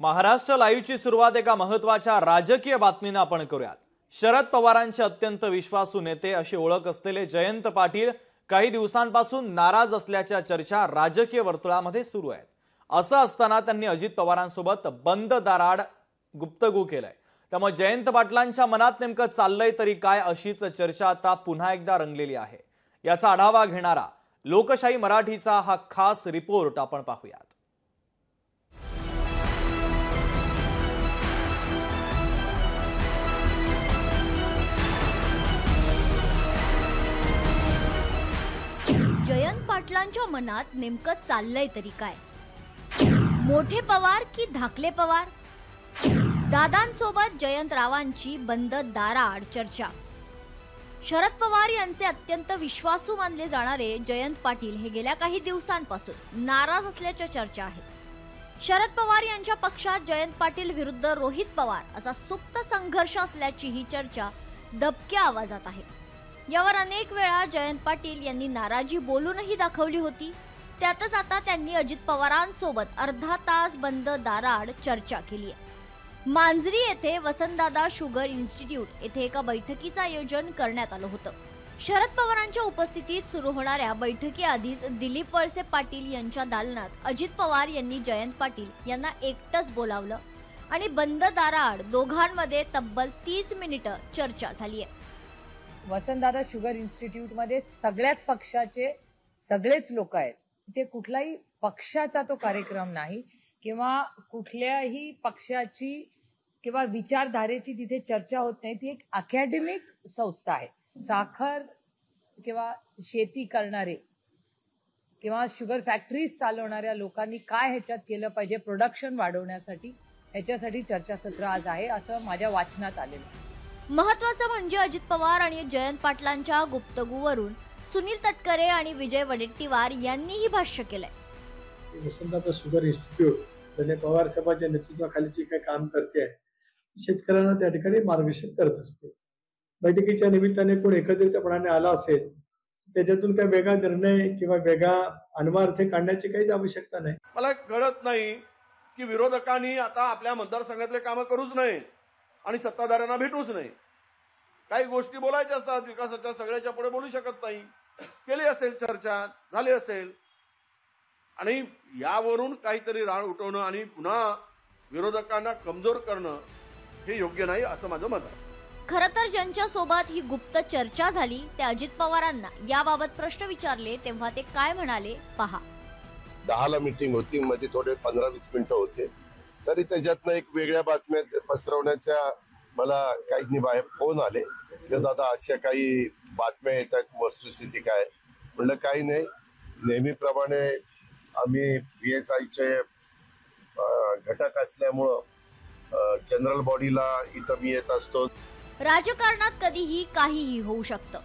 महाराष्ट्र लाईव्हची सुरुवात एका महत्त्वाच्या राजकीय बातमीने आपण करूयात। शरद पवारांचे अत्यंत विश्वासू नेते अशी ओळख असलेले जयंत पाटील काही दिवसांपासून नाराज असल्याच्या चर्चा राजकीय वर्तुळामध्ये सुरू आहेत। असं असताना त्यांनी अजित पवारांसोबत बंद दाराआड गुप्तगू केलाय। त्यामुळे जयंत पाटलांच्या मनात नेमकं चाललंय तरी काय अशीच चर्चा आता पुन्हा एकदा रंगलेली आहे। याचा आढावा घेणारा लोकशाही मराठीचा हा खास रिपोर्ट आपण पाहूयात। जयंत पाटलांच्या मनात नेमकं चाललंय तरी काय? मोठे पवार की धाकले पवार? दादांसोबत जयंतरावांची बंद दाराआड चर्चा। शरद पवार यांचे अत्यंत विश्वासू मानले जाणारे जयंत पाटील हे गेल्या काही दिवसांपासून नाराज असल्याच्या चर्चा आहेत। शरद पवार यांच्या पक्षात जयंत पाटील विरुद्ध रोहित पवार असा सुप्त संघर्ष असल्याची ही चर्चा दबक्या आवाजात आहे। यावर अनेक वेळा जयंत पाटील यांनी नाराजी बोलूनही दाखवली होती। त्यातच आता त्यांनी अजित पवारांसोबत अर्धा तास बंद दाराआड चर्चा केली आहे। मांजरी येथे वसंतदादा शुगर इन्स्टिट्यूट येथे एका बैठकीचं आयोजन करण्यात आलं होतं। शरद पवारांच्या उपस्थितीत सुरू होणाऱ्या बैठकीआधीच दिलीप वळसे पाटील यांच्या दालनात अजित पवार यांनी जयंत पाटील यांना एकटंच बोलावलं आणि बंद दाराआड दोघांमध्ये तब्बल 30 मिनिटं चर्चा झाली आहे। वसंतदादा शुगर इन्स्टिट्यूट मध्ये सगळ्याच पक्षाचे सगळेच लोक आहेत। इथे कुठलाही पक्षाचा तो कार्यक्रम नाही किंवा कुठल्याही पक्षाची किंवा विचारधारेची तिथे चर्चा होत नाही। ती एक अकॅडमिक संस्था आहे। साखर किंवा शेती करणारे किंवा शुगर फॅक्टरीज चालवणाऱ्या लोकांनी काय ह्याच्यात केलं पाहिजे प्रोडक्शन वाढवण्यासाठी, ह्याच्यासाठी चर्चासत्र आज आहे असं माझ्या वाचनात आलेलं आहे। महत्त्वाचं म्हणजे अजित पवार आणि जयंत पाटलांच्या गुप्तगूवरून सुनील तटकरे आणि विजय वडेट्टीवार यांनीही भाष्य केलंय। वसंतदादा शुगर इन्स्टिट्यूट पवार साहेबांच्या नेतृत्वाखाली जे काही काम करते आहे, शेतकऱ्यांना त्या ठिकाणी मार्गदर्शन करत असते। बैठकीच्या निमित्ताने कोण एकत्रितपणाने आला असेल त्याच्यातून काही वेगळा निर्णय किंवा वेगळा अन्वयार्थ काढण्याची काहीच आवश्यकता नाही। मला कळत नाही की विरोधकांनी आता आपल्या मतदारसंघातले काम करूच नये आणि सत्ताधाऱ्यांना भेटूच नाही। काही गोष्टी बोलायच्या असतात, विकासाच्या सगळ्याच्या पुढे बोलू शकत नाही। केली असेल चर्चा, झाली असेल आणि यावरून काहीतरी राळ उठवणं आणि पुन्हा विरोधकांना कमजोर करणं हे योग्य नाही असं माझं मत आहे। खरं तर ज्यांच्या सोबत ही गुप्त चर्चा झाली ते अजित पवारांना याबाबत प्रश्न विचारले तेव्हा ते काय म्हणाले पहा। 10 ला मीटिंग होती, मध्ये थोडे 15-20 मिनिटं होते, तरी त्याच्यातनं एक वेगळ्या बातम्या पसरवण्याच्या मला काही बाहेर फोन आले की दादा अशा काही बातम्या येतात, वस्तुस्थिती काय? म्हणलं काही नाही, नेहमीप्रमाणे आम्ही PSIचे घटक असल्यामुळं जनरल बॉडीला इथं मी येत असतो। राजकारणात कधीही काहीही होऊ शकतं।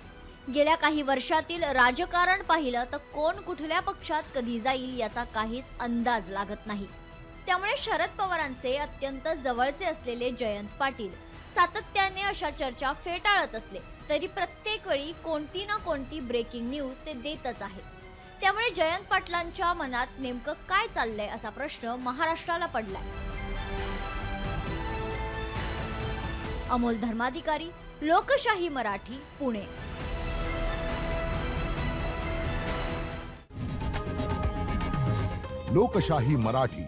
गेल्या काही वर्षातील राजकारण पाहिलं तर कोण कुठल्या पक्षात कधी जाईल याचा काहीच अंदाज लागत नाही। त्यामुळे शरद पवारांचे अत्यंत जवळचे असलेले जयंत पाटील सातत्याने अशा चर्चा फेटाळत असले तरी प्रत्येक वेळी कोणती ना कोणती ब्रेकिंग न्यूज ते देतच आहेत। त्यामुळे जयंत पाटलांच्या मनात नेमकं काय चाललंय असा प्रश्न महाराष्ट्राला पडलाय। अमोल धर्माधिकारी, लोकशाही मराठी, पुणे। लोकशाही मराठी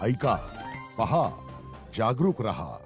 ऐका, पहा, जागरूक रहा।